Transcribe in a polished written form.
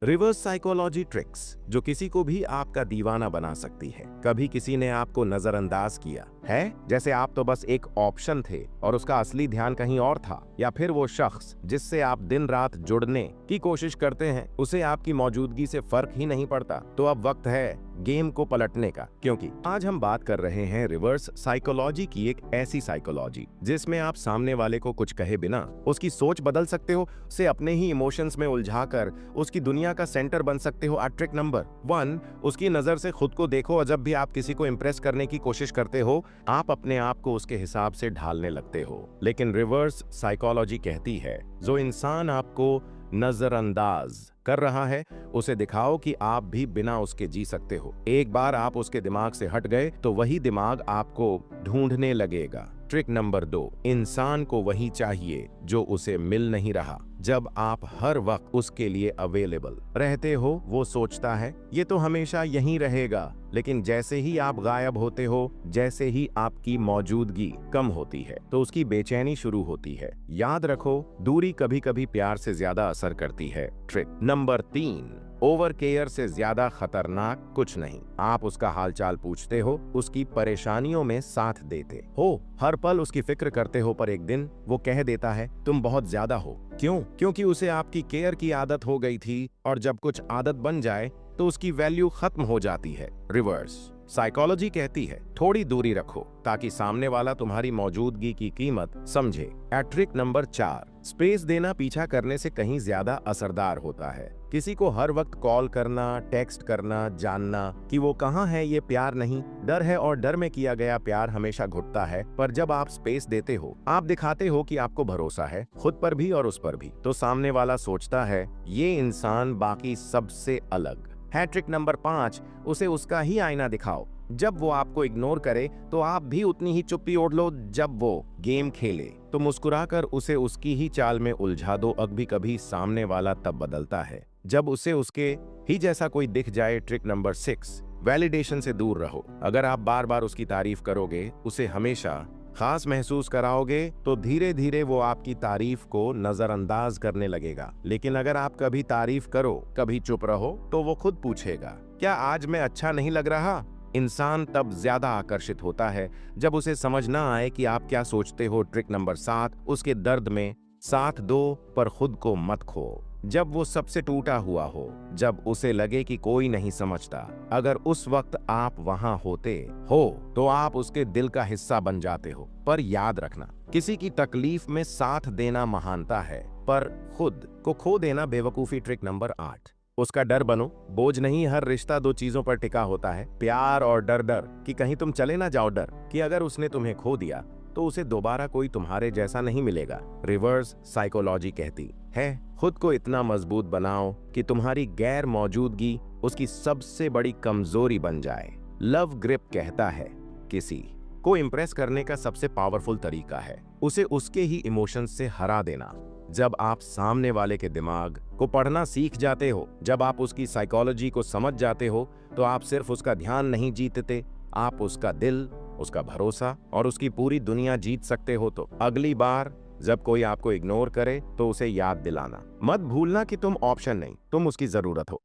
Reverse psychology tricks जो किसी को भी आपका दीवाना बना सकती है। कभी किसी ने आपको नजरअंदाज किया है, जैसे आप तो बस एक ऑप्शन थे और उसका असली ध्यान कहीं और था, या फिर वो शख्स जिससे आप दिन रात जुड़ने की कोशिश करते हैं उसे आपकी मौजूदगी से फर्क ही नहीं पड़ता। तो अब वक्त है गेम को पलटने का, क्योंकि आज हम बात कर रहे हैं रिवर्स साइकोलॉजी की, एक ऐसी साइकोलॉजी जिसमें आप सामने वाले को कुछ कहे बिना उसकी सोच बदल सकते हो, उसे अपने ही इमोशंस में उलझाकर उसकी दुनिया का सेंटर बन सकते हो। ट्रिक नंबर 1, उसकी नजर से खुद को देखो और जब भी आप किसी को इंप्रेस करने की कोशिश करते हो आप अपने आप को उसके हिसाब से ढालने लगते हो। लेकिन रिवर्स साइकोलॉजी कहती है जो इंसान आपको नजरअंदाज कर रहा है उसे दिखाओ कि आप भी बिना उसके जी सकते हो। एक बार आप उसके दिमाग से हट गए तो वही दिमाग आपको ढूंढने लगेगा। ट्रिक नंबर 2, इंसान को वही चाहिए जो उसे मिल नहीं रहा। जब आप हर वक्त उसके लिए अवेलेबल रहते हो वो सोचता है ये तो हमेशा यहीं रहेगा, लेकिन जैसे ही आप गायब होते हो, जैसे ही आपकी मौजूदगी कम होती है तो उसकी बेचैनी शुरू होती है। याद रखो, दूरी कभी कभी प्यार से ज्यादा असर करती है। ट्रिक नंबर 3, ओवर केयर से ज्यादा खतरनाक कुछ नहीं। आप उसका हालचाल पूछते हो, उसकी परेशानियों में साथ देते हो, हर पल उसकी फिक्र करते हो, पर एक दिन वो कह देता है तुम बहुत ज्यादा हो। क्यों? क्योंकि उसे आपकी केयर की आदत हो गई थी, और जब कुछ आदत बन जाए तो उसकी वैल्यू खत्म हो जाती है। रिवर्स साइकोलॉजी कहती है थोड़ी दूरी रखो ताकि सामने वाला तुम्हारी मौजूदगी की कीमत समझे। ट्रिक नंबर 4, स्पेस देना पीछा करने से कहीं ज्यादा असरदार होता है। किसी को हर वक्त कॉल करना, टेक्स्ट करना, जानना कि वो कहाँ है, ये प्यार नहीं, डर है, और डर में किया गया प्यार हमेशा घुटता है। पर जब आप स्पेस देते हो, आप दिखाते हो कि आपको भरोसा है, खुद पर भी और उस पर भी, तो सामने वाला सोचता है ये इंसान बाकी सबसे अलग है। ट्रिक नंबर 5, उसे उसका ही आईना दिखाओ। जब वो आपको इग्नोर करे तो आप भी उतनी ही चुप्पी ओढ़ लो। जब वो गेम खेले तो मुस्कुराकर उसे उसकी ही चाल में उलझा दो। कभी कभी सामने वाला तब बदलता है जब उसे उसके ही जैसा कोई दिख जाए। ट्रिक नंबर 6, वैलिडेशन से दूर रहो। अगर आप बार बार उसकी तारीफ करोगे, उसे हमेशा खास महसूस कराओगे, तो धीरे धीरे वो आपकी तारीफ को नजरअंदाज करने लगेगा। लेकिन अगर आप कभी तारीफ करो, कभी चुप रहो, तो वो खुद पूछेगा क्या आज मैं अच्छा नहीं लग रहा। इंसान तब ज्यादा आकर्षित होता है जब उसे समझ ना आए कि आप क्या सोचते हो। ट्रिक नंबर 7, उसके दर्द में साथ दो पर खुद को मत खो। जब वो सबसे टूटा हुआ हो, जब उसे लगे कि कोई नहीं समझता, अगर उस वक्त आप वहां होते हो तो आप उसके दिल का हिस्सा बन जाते हो। पर याद रखना, किसी की तकलीफ में साथ देना महानता है, पर खुद को खो देना बेवकूफी। ट्रिक नंबर 8, उसका डर बनो, बोझ नहीं। हर रिश्ता 2 चीजों पर टिका होता है, प्यार और डर। डर कि कहीं तुम चले ना जाओ, डर कि अगर उसने तुम्हें खो दिया तो उसे दोबारा कोई तुम्हारे जैसा नहीं मिलेगा। रिवर्स साइकोलॉजी कहती है खुद को इतना मजबूत बनाओ कि तुम्हारी गैर मौजूदगी उसकी सबसे बड़ी कमजोरी बन जाए। लव ग्रिप कहता है किसी को इंप्रेस करने का सबसे पावरफुल तरीका है उसे उसके ही इमोशंस से हरा देना। जब आप सामने वाले के दिमाग को पढ़ना सीख जाते हो, जब आप उसकी साइकोलॉजी को समझ जाते हो, तो आप सिर्फ उसका ध्यान नहीं जीतते, आप उसका दिल, उसका भरोसा और उसकी पूरी दुनिया जीत सकते हो। तो अगली बार जब कोई आपको इग्नोर करे तो उसे याद दिलाना मत भूलना कि तुम ऑप्शन नहीं, तुम उसकी जरूरत हो।